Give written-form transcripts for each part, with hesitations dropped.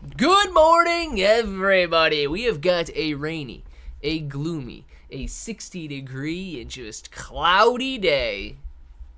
Good morning, everybody. We have got a rainy, a gloomy, a 60-degree and just cloudy day.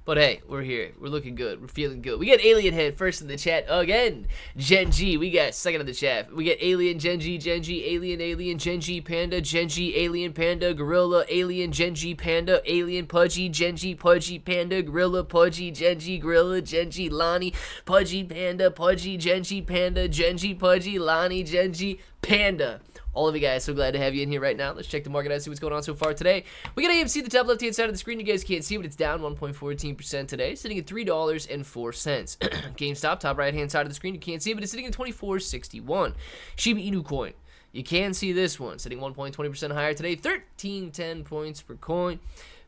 But hey, we're here. We're looking good. We're feeling good. We got Alien Head first in the chat again. Gen G, we got second in the chat. We got Alien, Gen G, Alien, Gen G, Panda, Gen G, Alien, Panda, Gorilla, Alien, Gen G, Panda, Alien, Pudgy, Gen G, Pudgy, Panda, Gorilla, Pudgy, Gen G, Gorilla, Gen G, Lonnie, Pudgy, Panda, Pudgy, Gen G, Panda, Gen G, Pudgy, Lonnie, Gen G, Panda. All of you guys, so glad to have you in here right now. Let's check the market out, see what's going on so far today. We got AMC at the top left-hand side of the screen. You guys can't see, but it's down 1.14% today, sitting at $3.04. GameStop, top right-hand side of the screen. You can't see, but it's sitting at $24.61. Shiba Inu Coin. You can see this one, sitting 1.20% higher today, 13.10 points per coin.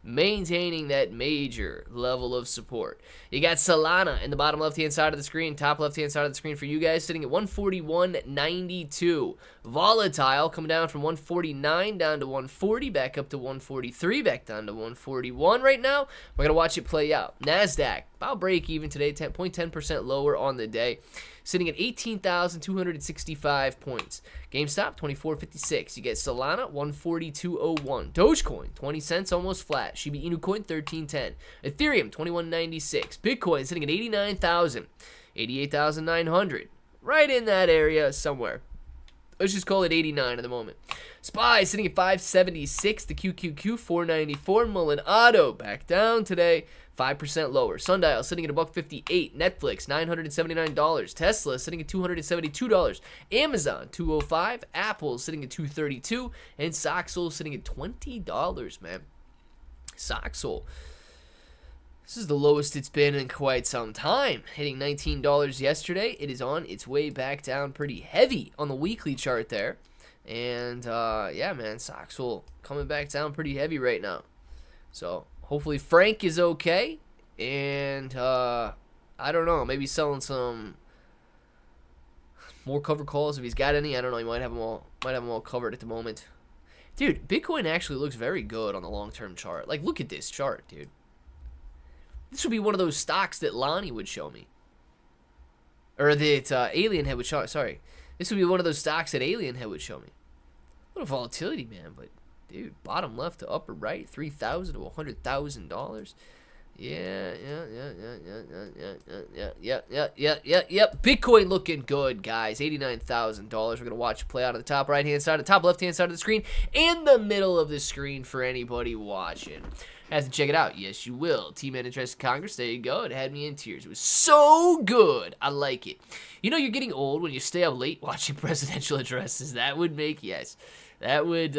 Maintaining that major level of support. You got Solana in the bottom left-hand side of the screen, top left-hand side of the screen for you guys, sitting at 141.92. Volatile coming down from 149 down to 140, back up to 143, back down to 141 right now. We're going to watch it play out. NASDAQ, about break even today, 10% lower on the day, sitting at 18,265 points. GameStop, 24.56. You get Solana, 142.01. Dogecoin, 20 cents, almost flat. Shiba Inu Coin, 13.10. Ethereum, 21.96. Bitcoin sitting at 89,000, 88,900. Right in that area somewhere. Let's just call it 89 at the moment. SPY sitting at 576. The QQQ 494. Mullen Auto back down today, 5% lower. Sundial sitting at $158. Netflix $979. Tesla sitting at $272. Amazon $205. Apple sitting at $232. And Soxol sitting at $20. Man, Soxol. This is the lowest it's been in quite some time, hitting $19 yesterday. It is on its way back down pretty heavy on the weekly chart there. And, yeah, man, Soxol coming back down pretty heavy right now. So, hopefully Frank is okay. And, I don't know, maybe selling some more cover calls if he's got any. I don't know, he might have them all covered at the moment. Dude, Bitcoin actually looks very good on the long-term chart. Like, look at this chart, dude. This would be one of those stocks that Lonnie would show me. Or that Alien Head would show. Sorry. This would be one of those stocks that Alien Head would show me. What a volatility, man. But, dude, bottom left to upper right, $3,000 to $100,000. Yeah. Bitcoin looking good, guys. $89,000. We're going to watch it play out on the top right-hand side, the top left-hand side of the screen, and the middle of the screen for anybody watching. Have to check it out. Yes, you will. Team Interest Congress. There you go. It had me in tears. It was so good. I like it. You know you're getting old when you stay up late watching presidential addresses. That would make, yes. That would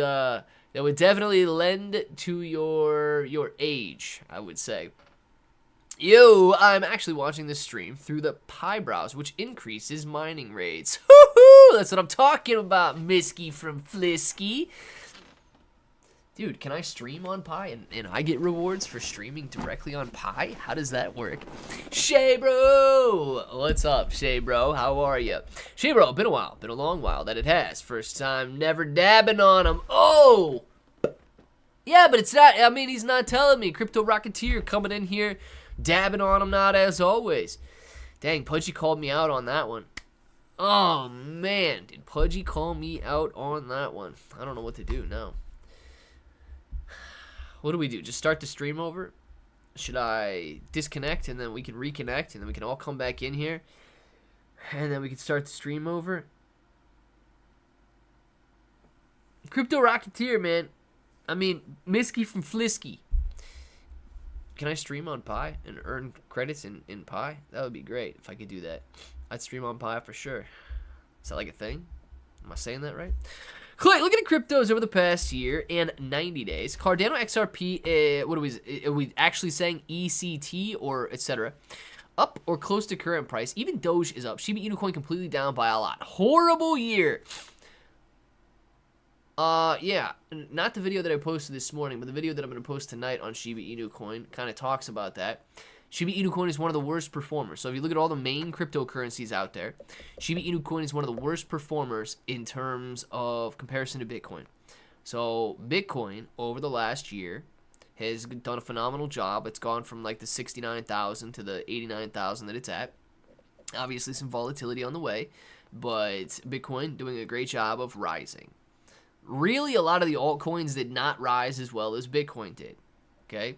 definitely lend to your age, I would say. I'm actually watching this stream through the Pi browser, which increases mining rates. Woohoo! That's what I'm talking about, Misky from Flisky. Dude, can I stream on Pi and I get rewards for streaming directly on Pi? How does that work? Shay Bro! What's up, Shay Bro? How are you? Shay Bro, been a while. Been a long while that it has. First time never dabbing on him. Oh! Yeah, but it's not, I mean, he's not telling me. Crypto Rocketeer coming in here, dabbing on him, not as always. Dang, Pudgy called me out on that one. Oh, man. Did Pudgy call me out on that one? I don't know what to do now. What do we do? Just start the stream over? Should I disconnect and then we can reconnect and then we can all come back in here? And then we can start the stream over? Crypto Rocketeer, man. I mean, Misky from Flisky. Can I stream on Pi and earn credits in Pi? That would be great if I could do that. I'd stream on Pi for sure. Is that like a thing? Am I saying that right? Clay, looking at cryptos over the past year and 90 days. Cardano XRP, what are we actually saying ECT or etc.? Up or close to current price. Even Doge is up. Shiba Inu Coin completely down by a lot. Horrible year. Yeah, not the video that I posted this morning, but the video that I'm going to post tonight on Shiba Inu Coin kind of talks about that. Shiba Inu Coin is one of the worst performers. So if you look at all the main cryptocurrencies out there, Shiba Inu Coin is one of the worst performers in terms of comparison to Bitcoin. So Bitcoin over the last year has done a phenomenal job. It's gone from like the 69,000 to the 89,000 that it's at. Obviously some volatility on the way. but Bitcoin doing a great job of rising. Really, a lot of the altcoins did not rise as well as Bitcoin did, okay?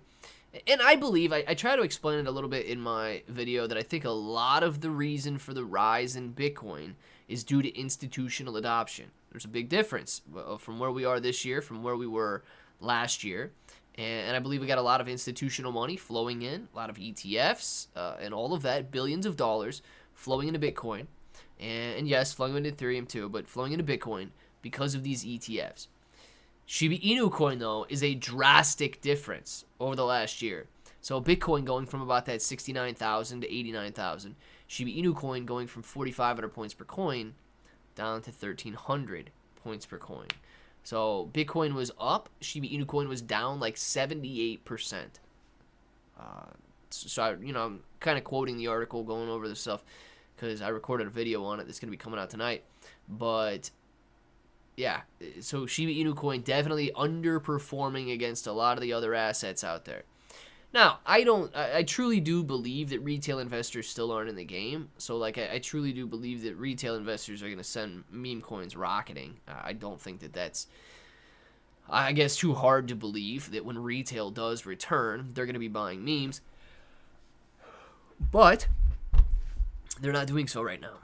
And I believe, I try to explain it a little bit in my video, that I think a lot of the reason for the rise in Bitcoin is due to institutional adoption. There's a big difference from where we are this year, from where we were last year. And I believe we got a lot of institutional money flowing in, a lot of ETFs, and all of that, billions of dollars flowing into Bitcoin. And yes, flowing into Ethereum too, but flowing into Bitcoin because of these ETFs. Shiba Inu coin, though, is a drastic difference over the last year. So Bitcoin going from about that 69,000 to 89,000. Shiba Inu coin going from 4,500 points per coin down to 1,300 points per coin. So Bitcoin was up, Shiba Inu coin was down like 78%. I'm kind of quoting the article, going over the stuff, because I recorded a video on it that's going to be coming out tonight. But yeah, so Shiba Inu coin definitely underperforming against a lot of the other assets out there. Now, I truly do believe that retail investors still aren't in the game. So, like, I truly do believe that retail investors are going to send meme coins rocketing. I don't think that that's, I guess, too hard to believe that when retail does return, they're going to be buying memes. But they're not doing so right now.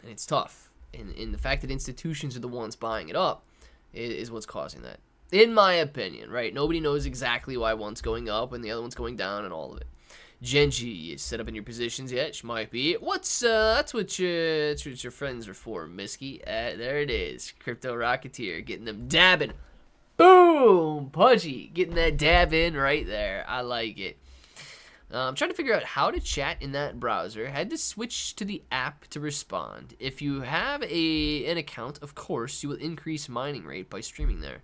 And it's tough. And the fact that institutions are the ones buying it up is what's causing that. In my opinion, right? Nobody knows exactly why one's going up and the other one's going down and all of it. Genji is set up in your positions yet? She might be. That's what your friends are for, Misky. There it is. Crypto Rocketeer getting them dabbing. Boom! Pudgy getting that dab in right there. I like it. I'm trying to figure out how to chat in that browser. Had to switch to the app to respond. If you have an account, of course, you will increase mining rate by streaming there.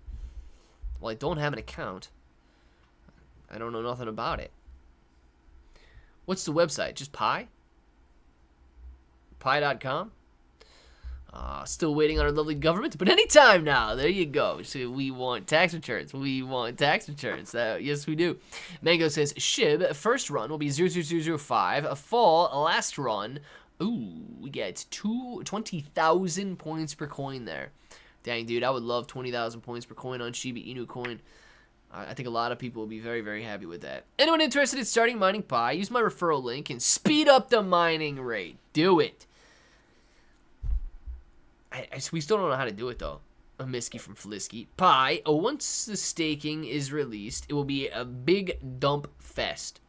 Well, I don't have an account. I don't know nothing about it. What's the website? Just Pi? Pi.com? Still waiting on our lovely government, but anytime now. There you go. So we want tax returns. We want tax returns. Yes, we do. Mango says, SHIB, first run will be 0.0005. A fall, last run. Ooh, we get 20,000 points per coin there. Dang, dude, I would love 20,000 points per coin on Shiba Inu coin. I think a lot of people will be very, very happy with that. Anyone interested in starting mining Pi, use my referral link and speed up the mining rate. Do it. We still don't know how to do it, though. A Misky from Flisky. Pi, once the staking is released, it will be a big dump fest.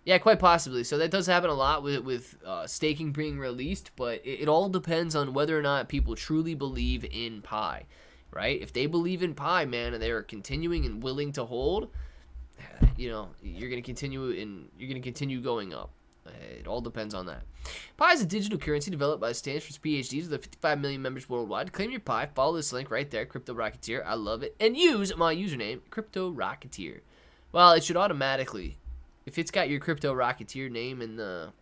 Yeah, quite possibly. So that does happen a lot with staking being released, but it all depends on whether or not people truly believe in Pi, right? If they believe in Pi, man, and they are continuing and willing to hold, you're going to continue going up. It all depends on that. Pi is a digital currency developed by Stanford's PhDs with 55 million members worldwide. Claim your Pi. Follow this link right there, Crypto Rocketeer. I love it. And use my username, Crypto Rocketeer. Well, it should automatically, if it's got your Crypto Rocketeer name in the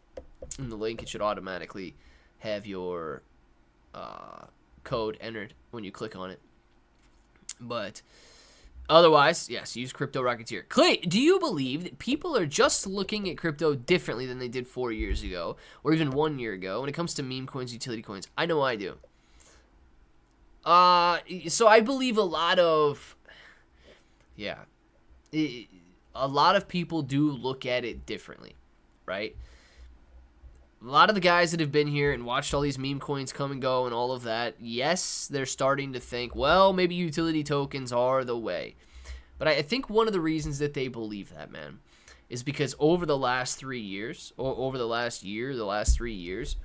link, it should automatically have your code entered when you click on it. But otherwise, yes, use Crypto Rocketeer. Clay, do you believe that people are just looking at crypto differently than they did 4 years ago, or even 1 year ago, when it comes to meme coins, utility coins? I know I do. So I believe a lot of people do look at it differently, right? A lot of the guys that have been here and watched all these meme coins come and go and all of that, yes, they're starting to think, well, maybe utility tokens are the way. But I think one of the reasons that they believe that, man, is because over the last 3 years, or over the last 3 years,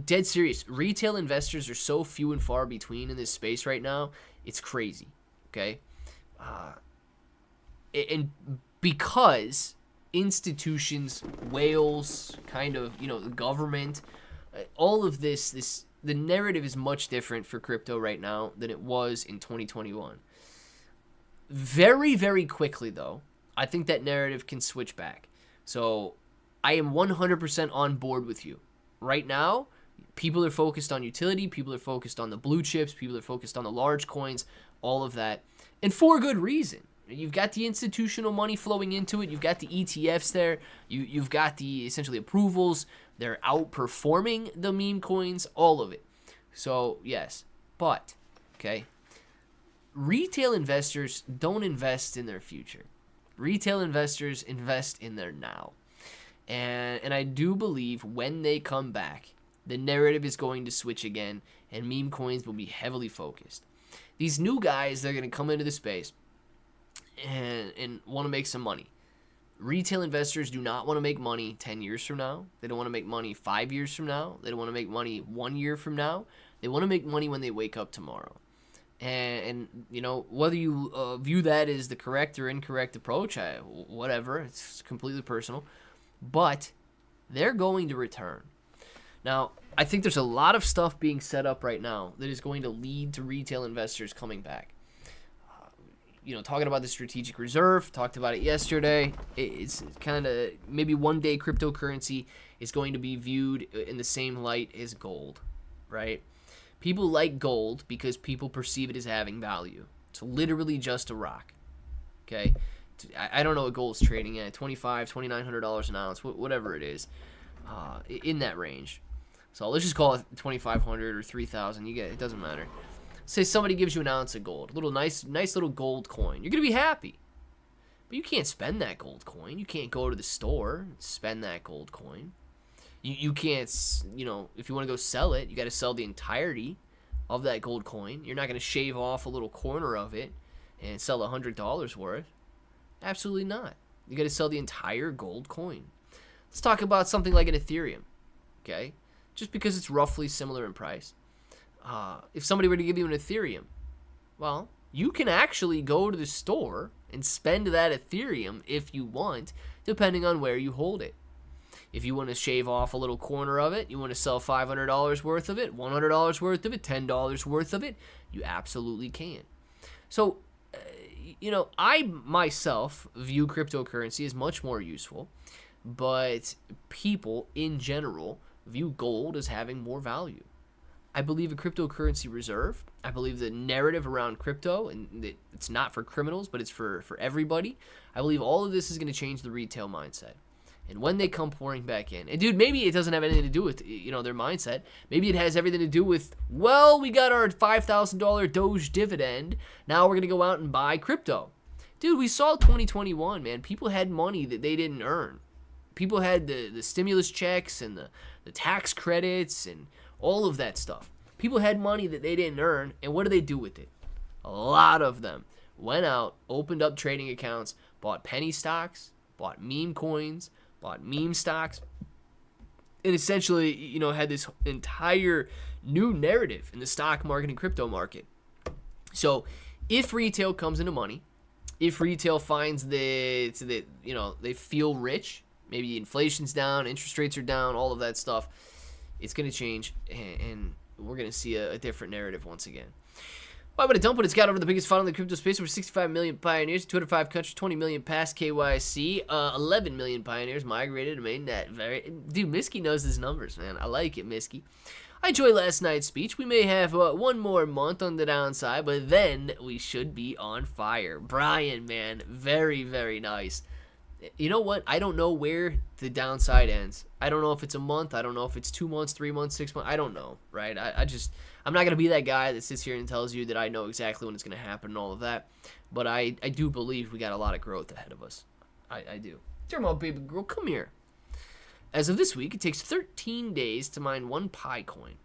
dead serious, retail investors are so few and far between in this space right now, it's crazy, okay? And because institutions, whales, kind of, the government, all of this, the narrative is much different for crypto right now than it was in 2021. Very, very quickly, though, I think that narrative can switch back. So I am 100% on board with you. Right now, people are focused on utility, people are focused on the blue chips, people are focused on the large coins, all of that, and for good reason. You've got the institutional money flowing into it. You've got the ETFs there. You've got the essentially approvals. They're outperforming the meme coins, all of it. So, yes. But, okay, retail investors don't invest in their future. Retail investors invest in their now. And I do believe when they come back, the narrative is going to switch again, and meme coins will be heavily focused. These new guys, they're going to come into the space and want to make some money. Retail investors do not want to make money 10 years from now. They don't want to make money 5 years from now. They don't want to make money 1 year from now. They want to make money when they wake up tomorrow. And you know, whether you view that as the correct or incorrect approach, whatever, it's completely personal. But they're going to return. Now, I think there's a lot of stuff being set up right now that is going to lead to retail investors coming back. Talking about the strategic reserve, talked about it yesterday. It's kind of maybe one day cryptocurrency is going to be viewed in the same light as gold, right? People like gold because people perceive it as having value. It's literally just a rock, okay? I don't know what gold's trading at, $2,500, $2,900 an ounce, whatever it is, in that range. So let's just call it 2,500 or 3,000. You get it. It doesn't matter. Say somebody gives you an ounce of gold, a little nice little gold coin. You're gonna be happy, but you can't spend that gold coin. You can't go to the store and spend that gold coin. You can't, if you want to go sell it, you got to sell the entirety of that gold coin. You're not gonna shave off a little corner of it and sell $100 worth. Absolutely not. You got to sell the entire gold coin. Let's talk about something like an Ethereum, okay? Just because it's roughly similar in price. If somebody were to give you an Ethereum, well, you can actually go to the store and spend that Ethereum if you want, depending on where you hold it. If you want to shave off a little corner of it, you want to sell $500 worth of it, $100 worth of it, $10 worth of it, you absolutely can. So, I myself view cryptocurrency as much more useful, but people in general view gold as having more value. I believe a cryptocurrency reserve. I believe the narrative around crypto, and that it's not for criminals, but it's for everybody. I believe all of this is going to change the retail mindset. And when they come pouring back in, and dude, maybe it doesn't have anything to do with, their mindset. Maybe it has everything to do with, well, we got our $5,000 Doge dividend. Now we're going to go out and buy crypto. Dude, we saw 2021, man. People had money that they didn't earn. People had the stimulus checks and the tax credits and all of that stuff. People had money that they didn't earn, and what did they do with it? A lot of them went out, opened up trading accounts, bought penny stocks, bought meme coins, bought meme stocks, and essentially, had this entire new narrative in the stock market and crypto market. So if retail comes into money, if retail finds that they feel rich, maybe inflation's down, interest rates are down, all of that stuff, it's going to change, and we're going to see a different narrative once again. Why would it dump when it's got over the biggest fund in the crypto space? Over 65 million pioneers, 205 countries, 20 million past KYC, 11 million pioneers migrated to mainnet. Dude, Miski knows his numbers, man. I like it, Miski. I enjoyed last night's speech. We may have one more month on the downside, but then we should be on fire. Brian, man, very, very nice. You know what? I don't know where the downside ends. I don't know if it's a month. I don't know if it's 2 months, 3 months, 6 months. I don't know, right? I'm not going to be that guy that sits here and tells you that I know exactly when it's going to happen and all of that. But I do believe we got a lot of growth ahead of us. I do. Turn on, baby girl. Come here. As of this week, it takes 13 days to mine one Pi coin.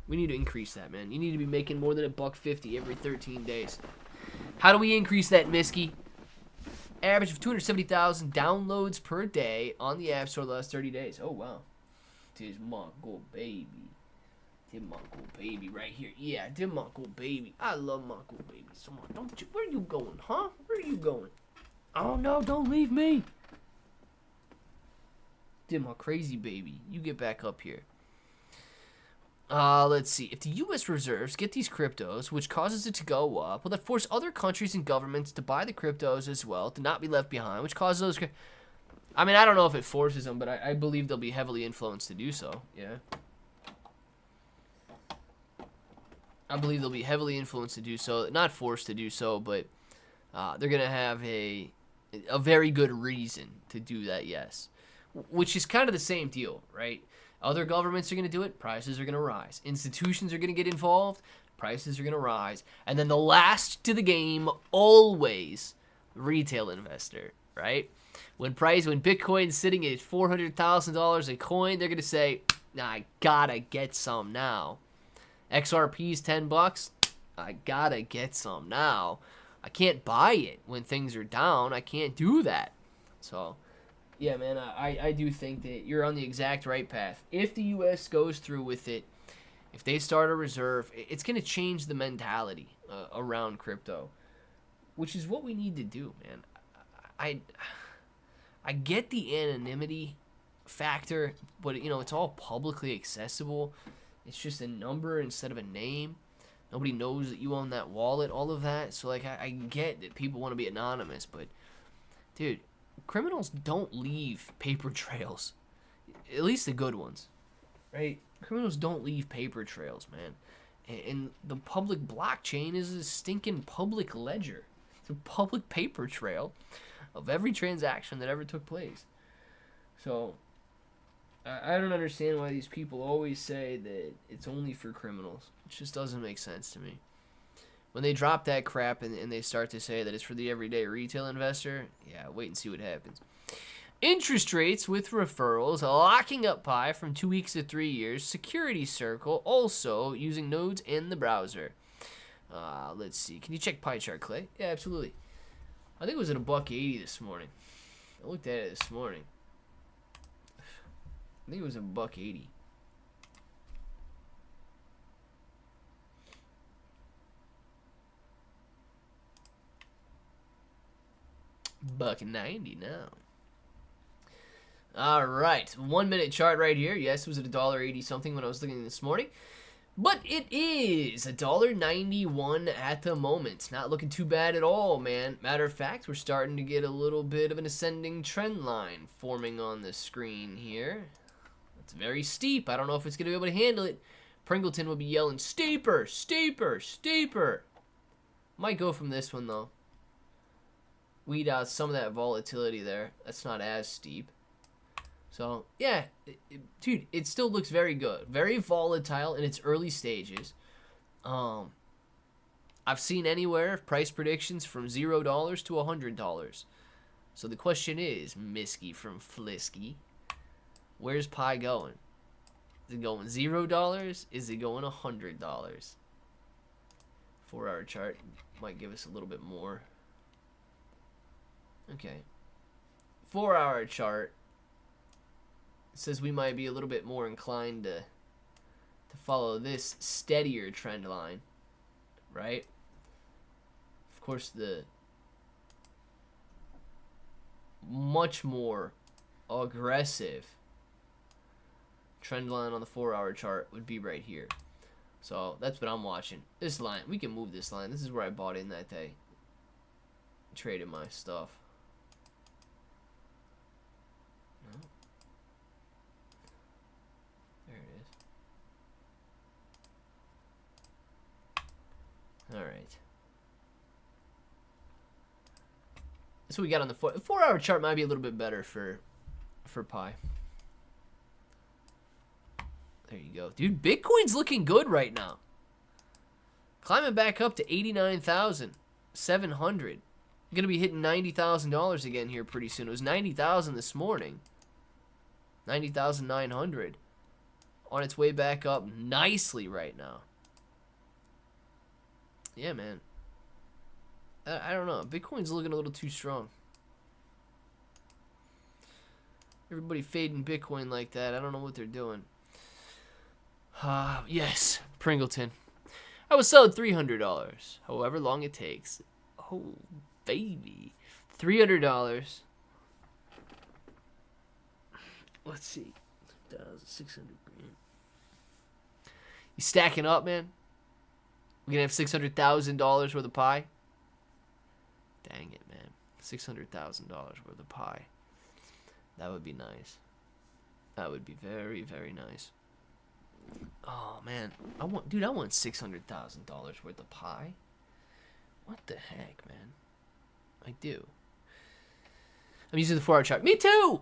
We need to increase that, man. You need to be making more than $1.50 every 13 days. How do we increase that, Miski? Average of 270,000 downloads per day on the App Store the last 30 days. Oh, wow. Tis my good baby. Tis my good baby right here. Yeah, tis my good baby. I love my good baby so much. Don't you? Where are you going, huh? Where are you going? Oh, no, don't leave me. Tis my crazy baby. You get back up here. Let's see. If the U.S. reserves get these cryptos, which causes it to go up, will that force other countries and governments to buy the cryptos as well, to not be left behind, which causes those... I mean, I don't know if it forces them, but I believe they'll be heavily influenced to do so. Yeah. I believe they'll be heavily influenced to do so, not forced to do so, but they're gonna have a very good reason to do that. Yes, which is kind of the same deal, right? Other governments are gonna do it, prices are gonna rise. Institutions are gonna get involved, prices are gonna rise, and then the last to the game, always retail investor, right? When Bitcoin's sitting at $400,000 a coin, they're gonna say, nah, I gotta get some now. XRP's $10, I gotta get some now. I can't buy it when things are down. I can't do that. So, yeah, man, I do think that you're on the exact right path. If the U.S. goes through with it, if they start a reserve, it's going to change the mentality around crypto, which is what we need to do, man. I get the anonymity factor, but, you know, it's all publicly accessible. It's just a number instead of a name. Nobody knows that you own that wallet, all of that. So, like, I get that people want to be anonymous, but, dude, criminals don't leave paper trails. At least the good ones, right? Criminals don't leave paper trails, man. And the public blockchain is a stinking public ledger. It's a public paper trail of every transaction that ever took place. So, I don't understand why these people always say that it's only for criminals. It just doesn't make sense to me. When they drop that crap and they start to say that it's for the everyday retail investor, yeah, wait and see what happens. Interest rates with referrals, locking up Pi from 2 weeks to 3 years. Security Circle, also using nodes in the browser. Let's see. Can you check Pi chart, Clay? Yeah, absolutely. I think it was at $1.80 this morning. I looked at it this morning. I think it was $1.80. $1.90 now. All right, 1 minute chart right here. Yes, it was at $1.80 something when I was looking this morning, but it is $1.91 at the moment. Not looking too bad at all, man. Matter of fact, we're starting to get a little bit of an ascending trend line forming on the screen here. It's very steep. I don't know if it's gonna be able to handle it. Pringleton will be yelling, steeper, steeper, steeper. Might go from this one though. Weed out some of that volatility there. That's not as steep. So, yeah, dude, it still looks very good. Very volatile in its early stages. I've seen anywhere price predictions from $0 to $100. So the question is, Misky from Flisky, where's Pi going? Is it going $0? Is it going $100? 4-hour chart might give us a little bit more. Okay. 4-hour chart says we might be a little bit more inclined to follow this steadier trend line, right? Of course, the much more aggressive trend line on the 4-hour chart would be right here. So that's what I'm watching. This line, we can move this line. This is where I bought in that day. Traded my stuff. All right. So we got on the 4-hour chart might be a little bit better for Pi. There you go. Dude, Bitcoin's looking good right now. Climbing back up to 89,700. Going to be hitting $90,000 again here pretty soon. It was 90,000 this morning. 90,900. On its way back up nicely right now. Yeah, man. I don't know. Bitcoin's looking a little too strong. Everybody fading Bitcoin like that. I don't know what they're doing. Yes, Pringleton. I will sell at $300, however long it takes. Oh, baby. $300. Let's see. 600 grand. You stacking up, man? We're going to have $600,000 worth of Pi? Dang it, man. $600,000 worth of Pi. That would be nice. That would be very, very nice. Oh man, I want $600,000 worth of pie. What the heck, man? I do. I'm using the 4-hour chart. Me too.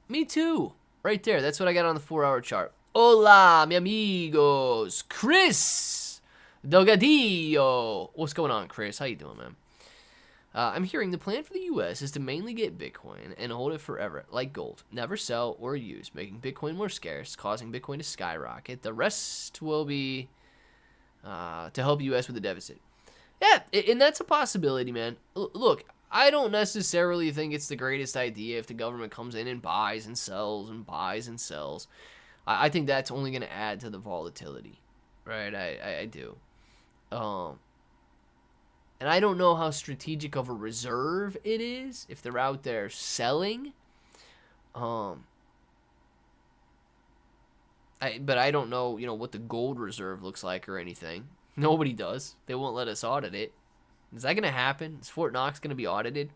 Me too. Right there. That's what I got on the 4-hour chart. Hola, mi amigos. Chris Delgadillo. What's going on, Chris? How you doing, man? I'm hearing the plan for the U.S. is to mainly get Bitcoin and hold it forever, like gold. Never sell or use, making Bitcoin more scarce, causing Bitcoin to skyrocket. The rest will be to help U.S. with the deficit. Yeah, and that's a possibility, man. Look, I don't necessarily think it's the greatest idea if the government comes in and buys and sells and buys and sells. I think that's only going to add to the volatility, right? I do. And I don't know how strategic of a reserve it is if they're out there selling. But I don't know, what the gold reserve looks like or anything. Nobody does. They won't let us audit it. Is that going to happen? Is Fort Knox going to be audited?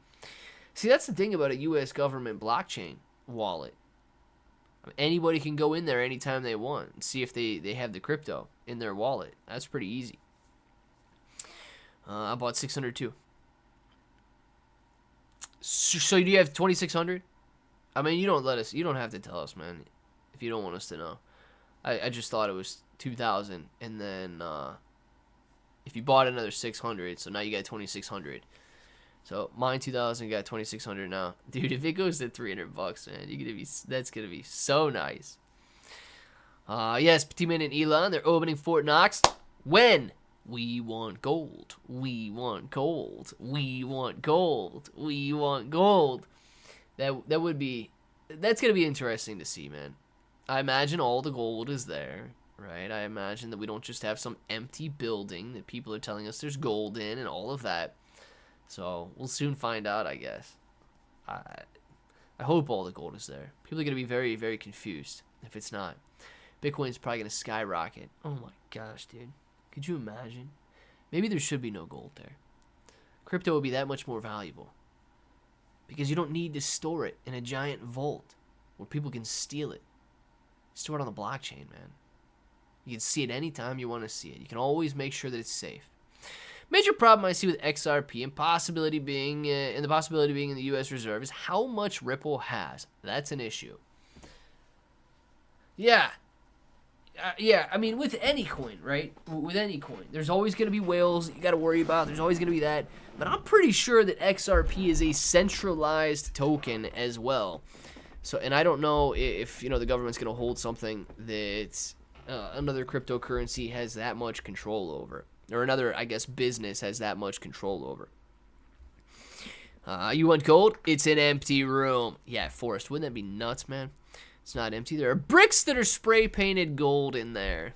See, that's the thing about a U.S. government blockchain wallet. I mean, anybody can go in there anytime they want and see if they have the crypto in their wallet. That's pretty easy. I bought 600 too. So do you have 2,600? I mean, you don't have to tell us, man, if you don't want us to know. I just thought it was 2,000, and then if you bought another 600, so now you got 2,600. So mine 2,000, got 2,600 now, dude. If it goes to $300, man, that's gonna be so nice. Yes, Petit Man and Elon, they're opening Fort Knox. When? We want gold. We want gold. We want gold. We want gold. That's gonna be interesting to see, man. I imagine all the gold is there, right? I imagine that we don't just have some empty building that people are telling us there's gold in and all of that. So we'll soon find out, I guess. I hope all the gold is there. People are gonna be very, very confused if it's not. Bitcoin's probably gonna skyrocket. Oh my gosh, dude. Could you imagine? Maybe there should be no gold there. Crypto would be that much more valuable. Because you don't need to store it in a giant vault where people can steal it. Store it on the blockchain, man. You can see it anytime you want to see it. You can always make sure that it's safe. Major problem I see with XRP and the possibility being in the U.S. Reserve is how much Ripple has. That's an issue. Yeah. I mean, with any coin, right? With any coin, there's always going to be whales you got to worry about. There's always going to be that. But I'm pretty sure that XRP is a centralized token as well. So, and I don't know if, the government's going to hold something that another cryptocurrency has that much control over. Or another, I guess, business has that much control over. You want gold? It's an empty room. Yeah, Forrest, wouldn't that be nuts, man? It's not empty. There are bricks that are spray painted gold in there.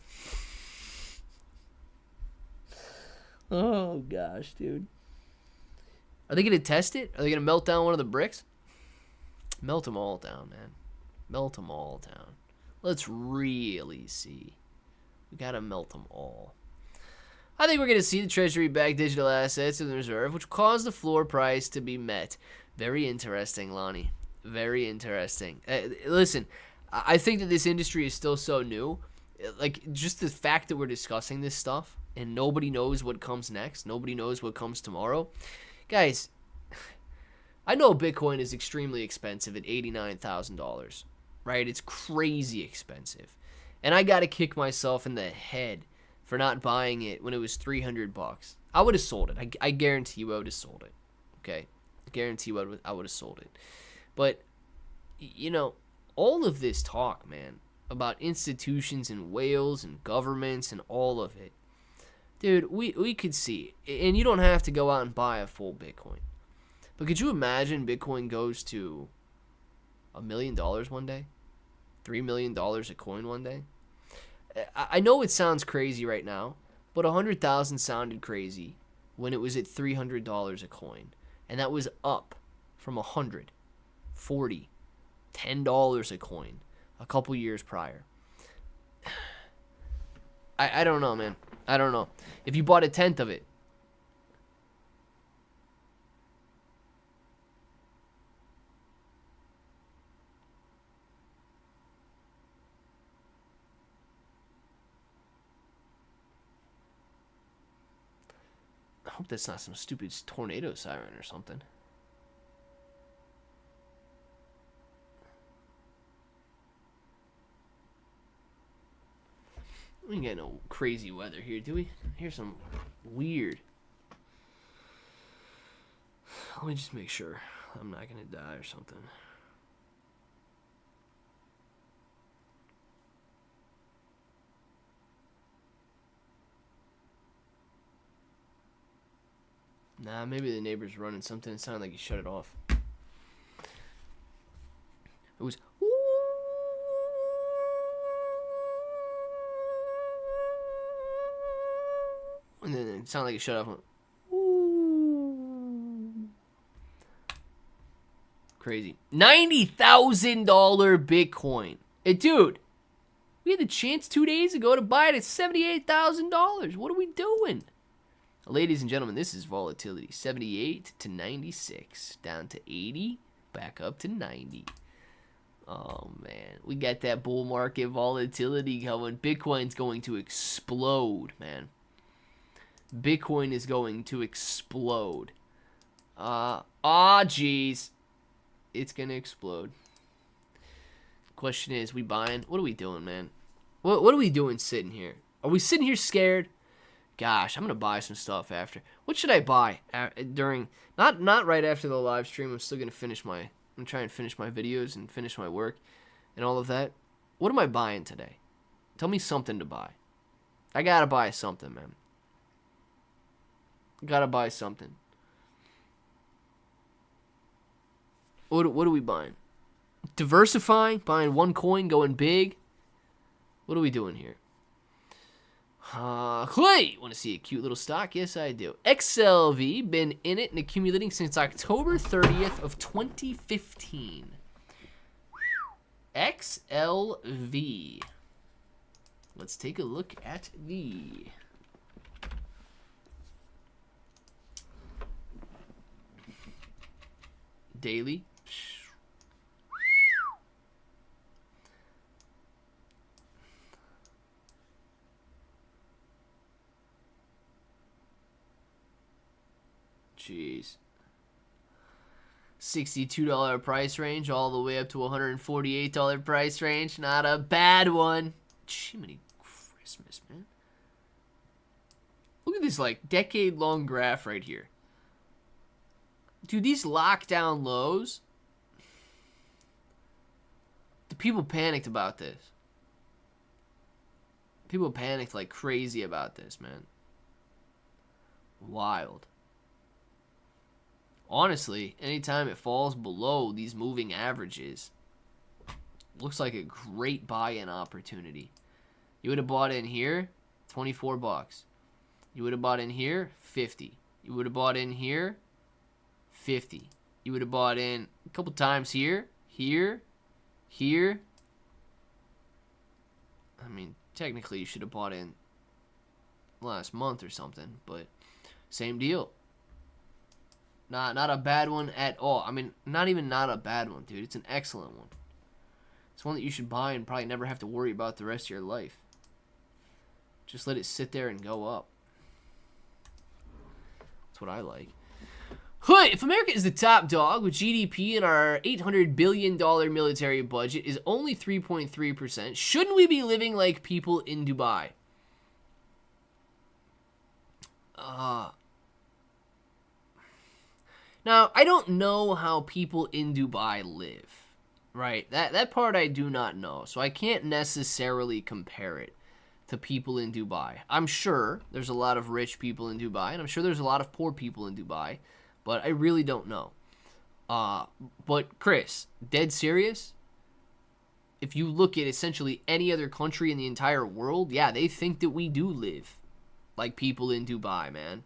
Oh, gosh, dude. Are they going to test it? Are they going to melt down one of the bricks? Melt them all down, man. Melt them all down. Let's really see. We got to melt them all. I think we're going to see the Treasury-backed digital assets in the reserve, which will cause the floor price to be met. Very interesting, Lonnie. Very interesting. Listen, I think that this industry is still so new. Like, just the fact that we're discussing this stuff and nobody knows what comes next. Nobody knows what comes tomorrow. Guys, I know Bitcoin is extremely expensive at $89,000, right? It's crazy expensive. And I got to kick myself in the head for not buying it when it was $300. I would have sold it. I guarantee you I would have sold it. Okay? I guarantee you I would have sold it. But, all of this talk, man, about institutions and whales and governments and all of it, dude, we could see, and you don't have to go out and buy a full Bitcoin. But could you imagine Bitcoin goes to $1 million one day? $3 million a coin one day? I know it sounds crazy right now, but 100,000 sounded crazy when it was at $300 a coin. And that was up from 100, 40, $10 a coin a couple years prior. I don't know, man. I don't know. If you bought a tenth of it, hope that's not some stupid tornado siren or something. We ain't got no crazy weather here, do we? Here's some weird. Let me just make sure I'm not gonna die or something. Nah, maybe the neighbor's running something. It sounded like he shut it off. It was. And then it sounded like it shut off. Crazy. $90,000 Bitcoin. Dude, we had the chance 2 days ago to buy it at $78,000. What are we doing? Ladies and gentlemen, this is volatility. 78 to 96. Down to 80. Back up to 90. Oh, man. We got that bull market volatility coming. Bitcoin's going to explode, man. Bitcoin is going to explode. Jeez. It's going to explode. Question is, we buying? What are we doing, man? What are we doing sitting here? Are we sitting here scared? Gosh, I'm going to buy some stuff after. What should I buy during, not right after the live stream. I'm still going to finish I'm going to try and finish my videos and finish my work and all of that. What am I buying today? Tell me something to buy. I got to buy something, man. Got to buy something. What are we buying? Diversifying? Buying one coin, going big? What are we doing here? Clay, want to see a cute little stock? Yes, I do. XLV, been in it and accumulating since October 30th of 2015. XLV. Let's take a look at the daily. Jeez. $62 price range all the way up to $148 price range. Not a bad one. Jiminy Christmas, man. Look at this like decade-long graph right here. Dude, these lockdown lows. The people panicked about this. People panicked like crazy about this, man. Wild. Honestly, anytime it falls below these moving averages, looks like a great buy-in opportunity. You would have bought in here, 24 bucks. You would have bought in here, 50. You would have bought in here, 50. You would have bought in a couple times here, here. I mean, technically you should have bought in last month or something, but same deal. Not a bad one at all. I mean, not a bad one, dude. It's an excellent one. It's one that you should buy and probably never have to worry about the rest of your life. Just let it sit there and go up. That's what I like. If America is the top dog with GDP and our $800 billion military budget is only 3.3%, shouldn't we be living like people in Dubai? Now, I don't know how people in Dubai live, right? That part I do not know, so I can't necessarily compare it to people in Dubai. I'm sure there's a lot of rich people in Dubai, and I'm sure there's a lot of poor people in Dubai, but I really don't know. But Chris, dead serious? If you look at essentially any other country in the entire world, yeah, they think that we do live like people in Dubai, man.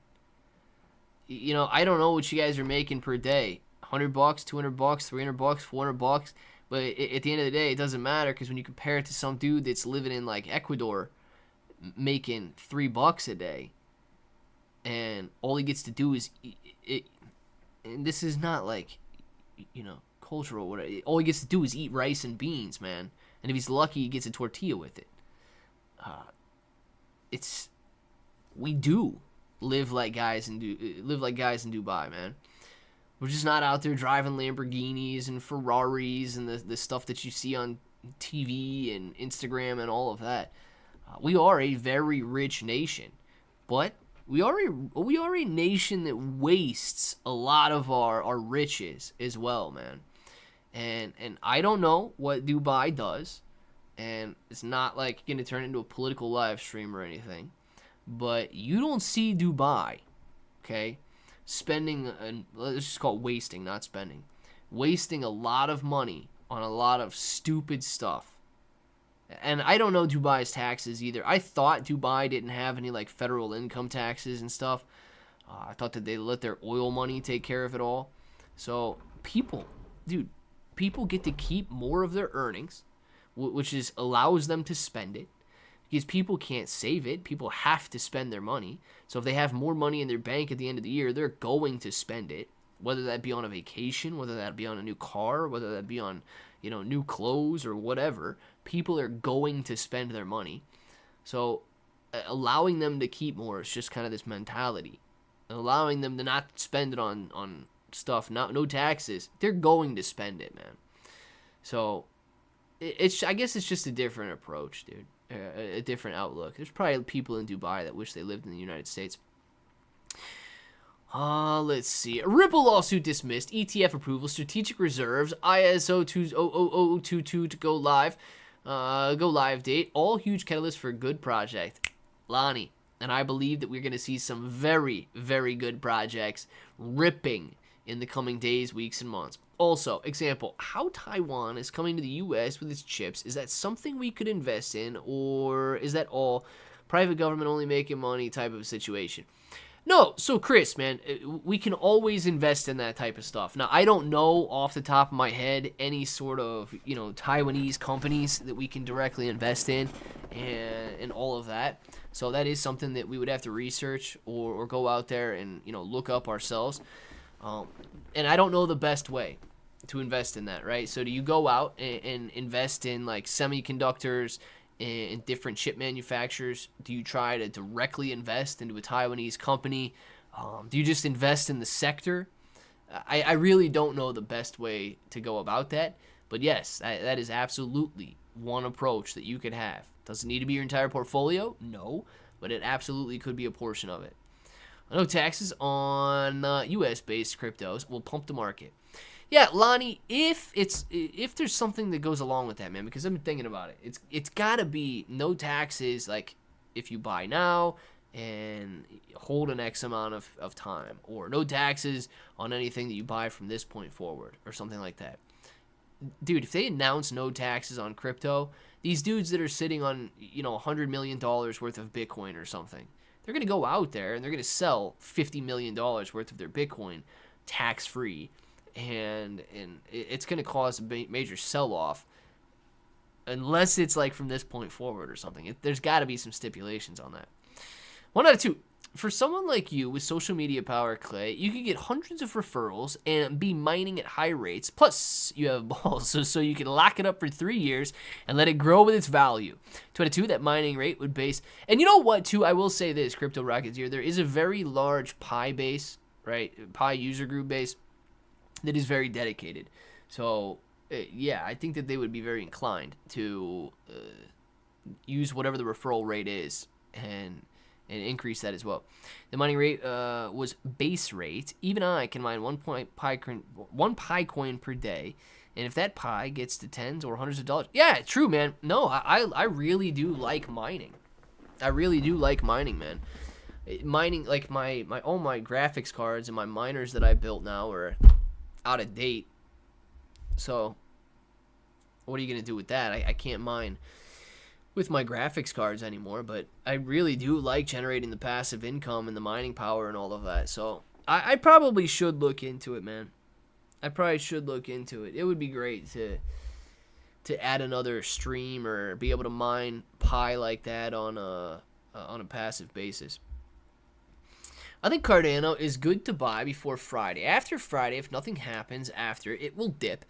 You know, I don't know what you guys are making per day. $100, $200, $300, $400. But at the end of the day, it doesn't matter because when you compare it to some dude that's living in like Ecuador making $3 a day and all he gets to do is eat, and this is not like, you know, cultural, whatever. All he gets to do is eat rice and beans, man. And if he's lucky, he gets a tortilla with it. We do live like guys in Dubai, man. We're just not out there driving Lamborghinis and Ferraris and the stuff that you see on TV and Instagram and all of that. We are a very rich nation, but we are a nation that wastes a lot of our riches as well, man. And I don't know what Dubai does, and it's not like going to turn into a political live stream or anything, but you don't see Dubai, okay, spending, let's just call it wasting, not spending, wasting a lot of money on a lot of stupid stuff. And I don't know Dubai's taxes either. I thought Dubai didn't have any like federal income taxes and stuff. I thought that they let their oil money take care of it all. So people get to keep more of their earnings, which allows them to spend it. Because people can't save it. People have to spend their money. So if they have more money in their bank at the end of the year, they're going to spend it. Whether that be on a vacation, whether that be on a new car, whether that be on, new clothes or whatever, people are going to spend their money. So allowing them to keep more is just kind of this mentality. Allowing them to not spend it on stuff, no taxes, they're going to spend it, man. So I guess it's just a different approach, dude. A different outlook. There's probably people in Dubai that wish they lived in the United States. Let's see. Ripple lawsuit dismissed. ETF approval. Strategic reserves. ISO 20022 to go live. Go live date. All huge catalyst for a good project. Lonnie. And I believe that we're going to see some very, very good projects ripping in the coming days, weeks, and months. Also, example, how Taiwan is coming to the U.S. with its chips. Is that something we could invest in, or is that all private government only making money type of situation? No, so Chris, man, we can always invest in that type of stuff. Now, I don't know off the top of my head any sort of, Taiwanese companies that we can directly invest in and all of that. So that is something that we would have to research or go out there and, look up ourselves. And I don't know the best way to invest in that, right? So do you go out and invest in like semiconductors and different chip manufacturers? Do you try to directly invest into a Taiwanese company? Do you just invest in the sector? I really don't know the best way to go about that. But yes, that is absolutely one approach that you could have. Does it need to be your entire portfolio? No, but it absolutely could be a portion of it. No taxes on U.S.-based cryptos will pump the market. Yeah, Lonnie, if there's something that goes along with that, man, because I've been thinking about it. It's got to be no taxes, like if you buy now and hold an X amount of time, or no taxes on anything that you buy from this point forward, or something like that. Dude, if they announce no taxes on crypto, these dudes that are sitting on, $100 million worth of Bitcoin or something, they're going to go out there and they're going to sell $50 million worth of their Bitcoin tax-free. And it's going to cause a major sell-off unless it's like from this point forward or something. There's got to be some stipulations on that. 1 out of 2. For someone like you with social media power, Clay, you could get hundreds of referrals and be mining at high rates. Plus, you have balls, so you can lock it up for 3 years and let it grow with its value. 2 out of 2, that mining rate would base. And you know what, too? I will say this, Crypto Rocketeer. There is a very large Pi base, right? Pi user group base that is very dedicated. So, yeah, I think that they would be very inclined to use whatever the referral rate is and increase that as well. The mining rate was base rate. Even I can mine one Pi coin per day, and if that Pi gets to tens or hundreds of dollars, yeah, true, man. No, I really do like mining. I really do like mining, man. Mining, like all my graphics cards and my miners that I built now are out of date. So, what are you gonna do with that? I can't mine with my graphics cards anymore, but I really do like generating the passive income and the mining power and all of that. So I probably should look into it, man. I probably should look into it. It would be great to add another stream or be able to mine Pi like that on a passive basis. I think Cardano is good to buy before Friday. After Friday, if nothing happens after, it will dip.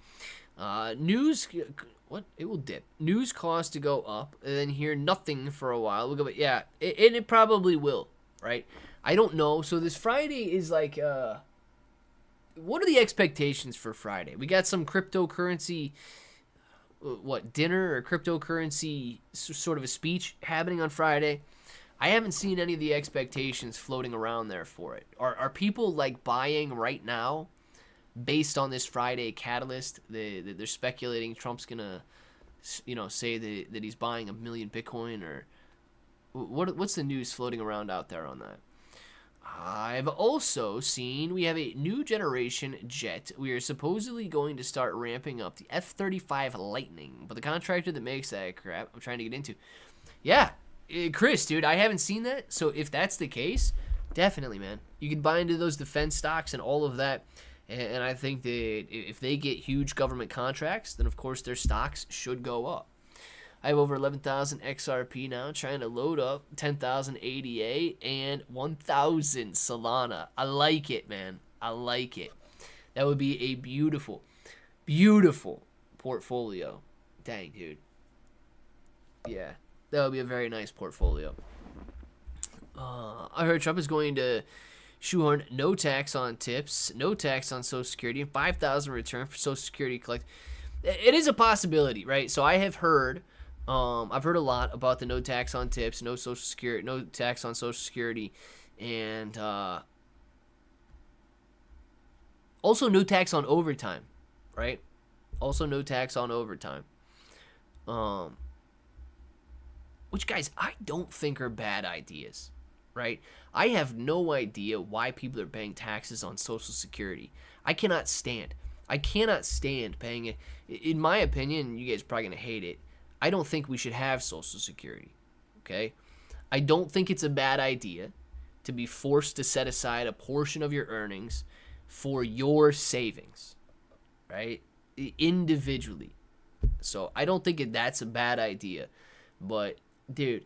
It will dip. News cost to go up, and then hear nothing for a while. We'll go, but yeah, it probably will, right? I don't know. So this Friday is like, what are the expectations for Friday? We got some cryptocurrency, dinner or cryptocurrency sort of a speech happening on Friday. I haven't seen any of the expectations floating around there for it. Are people like buying right now based on this Friday catalyst? They're speculating Trump's gonna, say that he's buying 1 million Bitcoin, or what's the news floating around out there on that? I've also seen we have a new generation jet. We are supposedly going to start ramping up the F-35 Lightning, but the contractor that makes that crap, I'm trying to get into. Yeah, Chris, dude, I haven't seen that. So if that's the case, definitely, man. You can buy into those defense stocks and all of that. And I think that if they get huge government contracts, then of course their stocks should go up. I have over 11,000 XRP now, trying to load up 10,000 ADA and 1,000 Solana. I like it, man. I like it. That would be a beautiful, beautiful portfolio. Dang, dude. Yeah, that would be a very nice portfolio. I heard Trump is going to shoehorn no tax on tips, no tax on Social Security, and 5,000 return for Social Security collect. It is a possibility, right? So I have heard, I've heard a lot about the no tax on tips, no Social Security, no tax on Social Security, and also no tax on overtime, right? Also no tax on overtime. Which, guys, I don't think are bad ideas, right? I have no idea why people are paying taxes on Social Security. I cannot stand paying it. In my opinion, you guys are probably going to hate it, I don't think we should have Social Security, okay? I don't think it's a bad idea to be forced to set aside a portion of your earnings for your savings, right? Individually. So I don't think that's a bad idea. But, dude,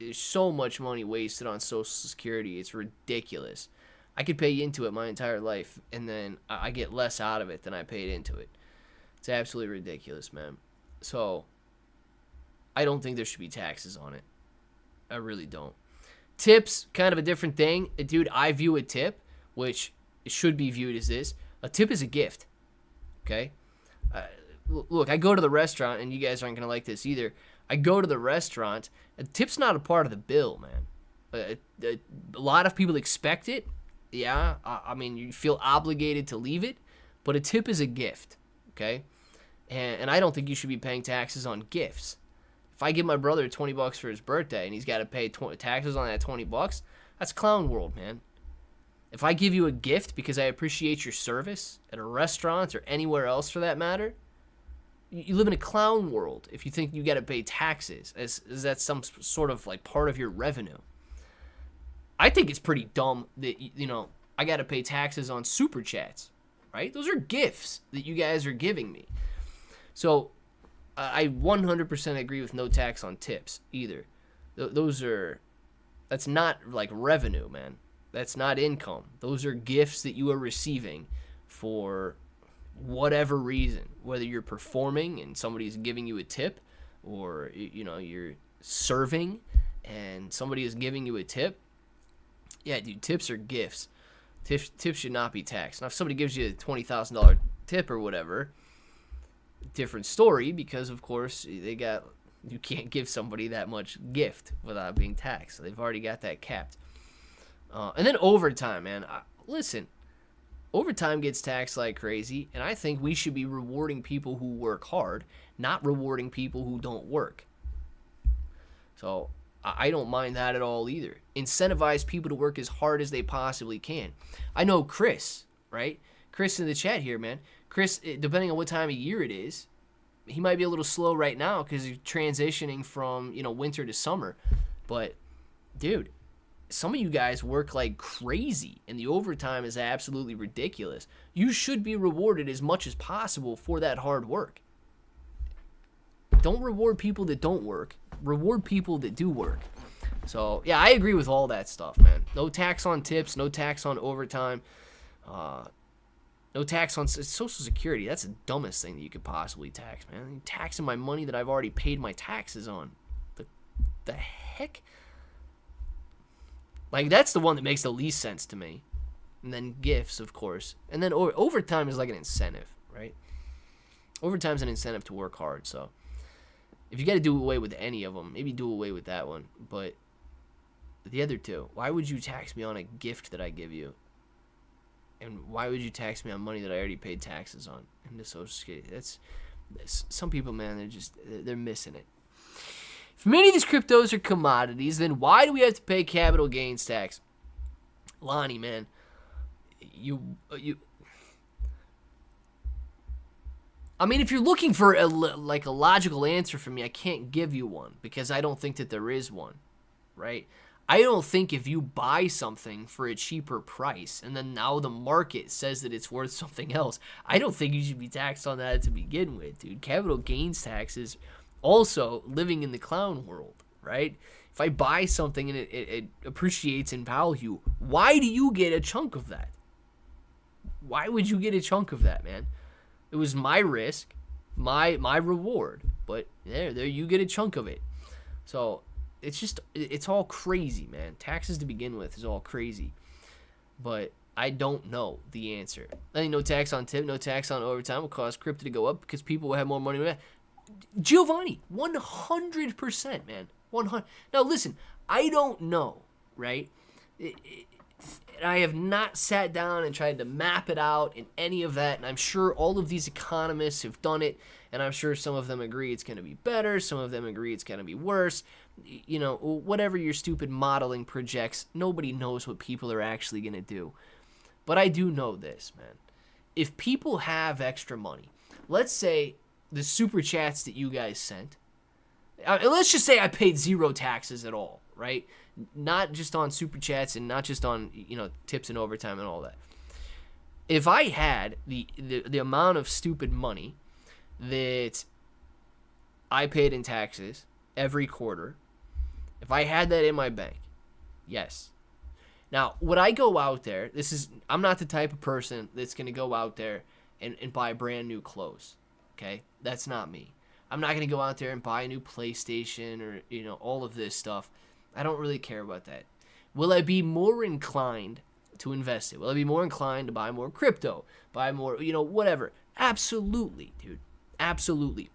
there's so much money wasted on Social Security. It's ridiculous. I could pay into it my entire life, and then I get less out of it than I paid into it. It's absolutely ridiculous, man. So I don't think there should be taxes on it. I really don't. Tips, kind of a different thing. Dude, I view a tip, which should be viewed as this. A tip is a gift, okay? Look, I go to the restaurant, and you guys aren't going to like this either. I go to the restaurant. A tip's not a part of the bill, man. A lot of people expect it. Yeah, I mean, you feel obligated to leave it. But a tip is a gift, okay? And I don't think you should be paying taxes on gifts. If I give my brother $20 for his birthday and he's got to pay taxes on that $20, that's clown world, man. If I give you a gift because I appreciate your service at a restaurant or anywhere else for that matter, you live in a clown world if you think you got to pay taxes as that's some sort of like part of your revenue. I think it's pretty dumb that, I got to pay taxes on SuperChats, right? Those are gifts that you guys are giving me. So I 100% agree with no tax on tips either. That's not like revenue, man. That's not income. Those are gifts that you are receiving for whatever reason, whether you're performing and somebody's giving you a tip, or you're serving and somebody is giving you a tip. Yeah, dude, tips are gifts. Tips should not be taxed. Now, if somebody gives you a $20,000 tip or whatever, different story, because of course you can't give somebody that much gift without being taxed. So they've already got that capped. And then overtime, man. Listen, overtime gets taxed like crazy, and I think we should be rewarding people who work hard, not rewarding people who don't work. So I don't mind that at all either. Incentivize people to work as hard as they possibly can. I know Chris, right? Chris in the chat here, man. Chris, depending on what time of year it is, he might be a little slow right now because he's transitioning from, winter to summer. But, dude, some of you guys work like crazy, and the overtime is absolutely ridiculous. You should be rewarded as much as possible for that hard work. Don't reward people that don't work. Reward people that do work. So, yeah, I agree with all that stuff, man. No tax on tips, no tax on overtime, no tax on Social Security. That's the dumbest thing that you could possibly tax, man. You're taxing my money that I've already paid my taxes on. The heck? Like, that's the one that makes the least sense to me. And then gifts, of course. And then overtime is like an incentive, right? Overtime's an incentive to work hard. So if you got to do away with any of them, maybe do away with that one. But the other two, why would you tax me on a gift that I give you? And why would you tax me on money that I already paid taxes on? And the Social Security. That's some people, man. They're missing it. If many of these cryptos are commodities, then why do we have to pay capital gains tax? Lonnie, man, I mean, if you're looking for a logical answer from me, I can't give you one because I don't think that there is one, right? I don't think if you buy something for a cheaper price and then now the market says that it's worth something else, I don't think you should be taxed on that to begin with, dude. Capital gains tax is also living in the clown world, right? If I buy something and it appreciates in value, why do you get a chunk of that? Why would you get a chunk of that, man? It was my risk, my reward, but there you get a chunk of it. So it's all crazy, man. Taxes to begin with is all crazy, but I don't know the answer. I think no tax on tip, no tax on overtime will cause crypto to go up because people will have more money. Giovanni, 100%, man. 100. Now listen, I don't know, right? I have not sat down and tried to map it out in any of that, and I'm sure all of these economists have done it, and I'm sure some of them agree it's going to be better, some of them agree it's going to be worse. You know, whatever your stupid modeling projects, nobody knows what people are actually going to do. But I do know this, man. If people have extra money, let's say the super chats that you guys sent, let's just say I paid zero taxes at all, right? Not just on super chats and not just on, tips and overtime and all that. If I had the amount of stupid money that I paid in taxes every quarter, if I had that in my bank, yes. Now, would I go out there? I'm not the type of person that's going to go out there and buy brand new clothes. Okay? That's not me. I'm not going to go out there and buy a new PlayStation or, all of this stuff. I don't really care about that. Will I be more inclined to invest it? Will I be more inclined to buy more crypto? Buy more, whatever? Absolutely, dude. Absolutely.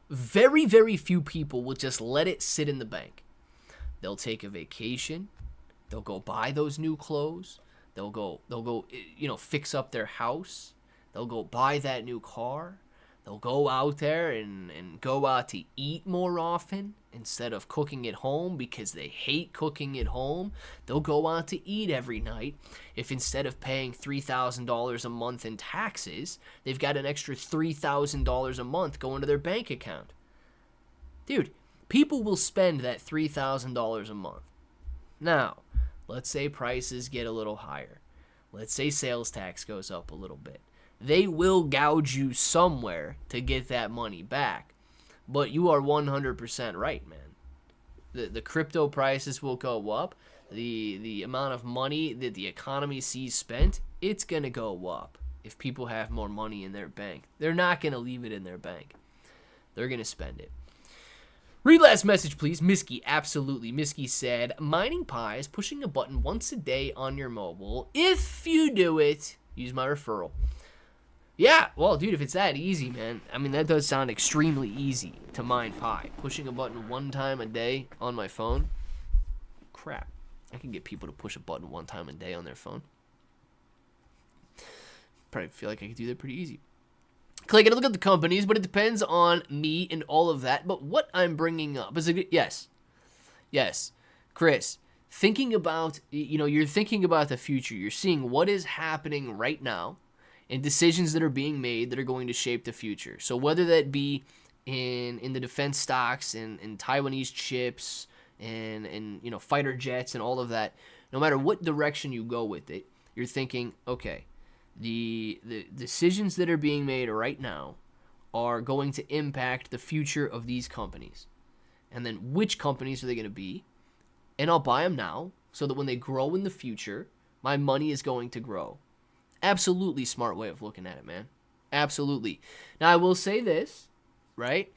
Very, very few people will just let it sit in the bank. They'll take a vacation. They'll go buy those new clothes. They'll go, fix up their house. They'll go buy that new car. They'll go out there and go out to eat more often instead of cooking at home because they hate cooking at home. They'll go out to eat every night if instead of paying $3,000 a month in taxes, they've got an extra $3,000 a month going to their bank account. Dude, people will spend that $3,000 a month. Now, let's say prices get a little higher. Let's say sales tax goes up a little bit. They will gouge you somewhere to get that money back. But you are 100% right, man. The crypto prices will go up. The amount of money that the economy sees spent, it's going to go up if people have more money in their bank. They're not going to leave it in their bank. They're going to spend it. Read last message, please. Miski, absolutely. Miski said, mining Pi is pushing a button once a day on your mobile. If you do it, use my referral. Yeah, well, dude, if it's that easy, man, I mean, that does sound extremely easy to mine Pi. Pushing a button one time a day on my phone, crap. I can get people to push a button one time a day on their phone. Probably feel like I could do that pretty easy. Click and look at the companies, but it depends on me and all of that. But what I'm bringing up is yes, Chris, thinking about, you're thinking about the future. You're seeing what is happening right now and decisions that are being made that are going to shape the future. So whether that be in the defense stocks and Taiwanese chips and fighter jets and all of that, no matter what direction you go with it, you're thinking, okay, the decisions that are being made right now are going to impact the future of these companies. And then which companies are they going to be? And I'll buy them now so that when they grow in the future, my money is going to grow. Absolutely smart way of looking at it, man. Absolutely. Now, I will say this, right?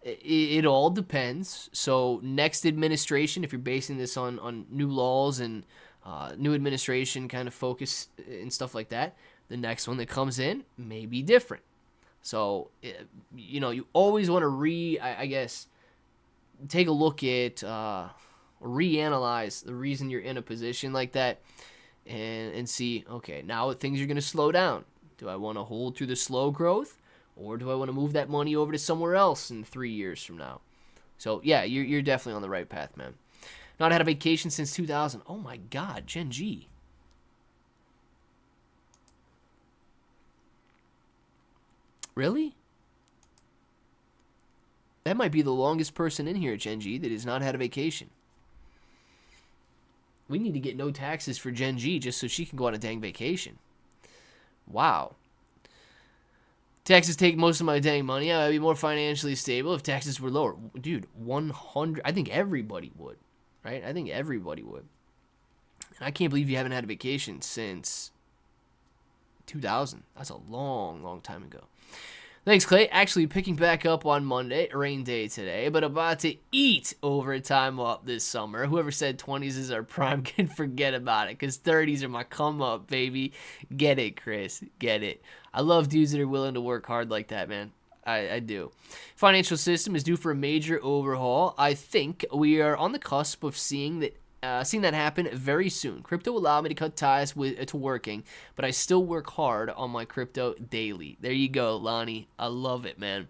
It all depends. So next administration, if you're basing this on new laws and new administration kind of focus and stuff like that, the next one that comes in may be different. So, you know, you always want to I guess, take a look at, reanalyze the reason you're in a position like that and see, okay, now things are going to slow down. Do I want to hold through the slow growth, or do I want to move that money over to somewhere else in 3 years from now? So, yeah, you're definitely on the right path, man. Not had a vacation since 2000. Oh, my God, Gen G. Really? That might be the longest person in here, Gen G, that has not had a vacation. We need to get no taxes for Gen G just so she can go on a dang vacation. Wow. Taxes take most of my dang money. I'd be more financially stable if taxes were lower. Dude, 100. I think everybody would, right? I think everybody would. And I can't believe you haven't had a vacation since 2000. That's a long, long time ago. Thanks, Clay. Actually picking back up on Monday, rain day today, but about to eat overtime up this summer. Whoever said 20s is our prime can forget about it, because 30s are my come up, baby. Get it, Chris. Get it. I love dudes that are willing to work hard like that, man. I do. Financial system is due for a major overhaul. I think we are on the cusp of seeing that happen very soon. Crypto will allow me to cut ties to working, but I still work hard on my crypto daily. There you go, Lonnie. I love it, man.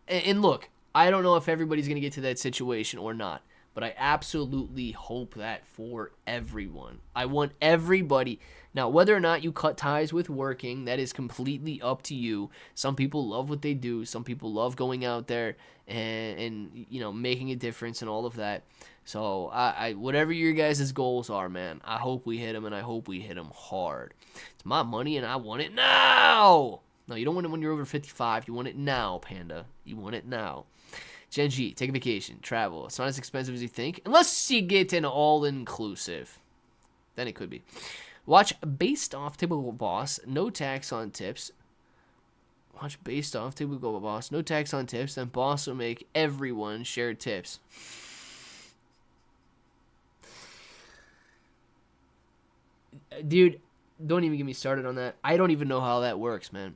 And look, I don't know if everybody's going to get to that situation or not, but I absolutely hope that for everyone. I want everybody. Now, whether or not you cut ties with working, that is completely up to you. Some people love what they do. Some people love going out there and you know, making a difference and all of that. So, I whatever your guys' goals are, man, I hope we hit them, and I hope we hit them hard. It's my money, and I want it now. No, you don't want it when you're over 55. You want it now, Panda. You want it now. Gen G, take a vacation, travel. It's not as expensive as you think, unless you get an all-inclusive. Then it could be. Watch Based Off Typical Boss, no tax on tips. Watch Based Off Typical Boss, no tax on tips. Then Boss will make everyone share tips. Dude, don't even get me started on that. I don't even know how that works, man.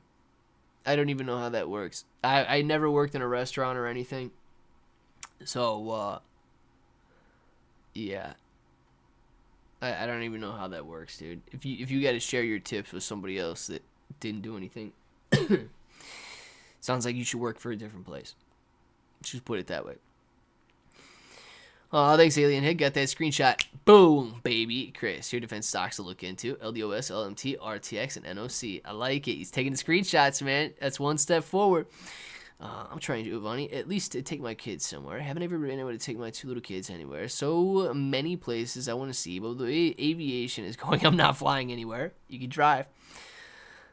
I don't even know how that works. I never worked in a restaurant or anything. So, yeah. I don't even know how that works, dude. If you got to share your tips with somebody else that didn't do anything, sounds like you should work for a different place. Just put it that way. Oh, thanks, Alien Head. Got that screenshot. Boom, baby. Chris, your defense stocks to look into. LDOS, LMT, RTX, and NOC. I like it. He's taking the screenshots, man. That's one step forward. I'm trying to, Ivani, at least to take my kids somewhere. I haven't ever been able to take my two little kids anywhere. So many places I want to see. But the way aviation is going, I'm not flying anywhere. You can drive.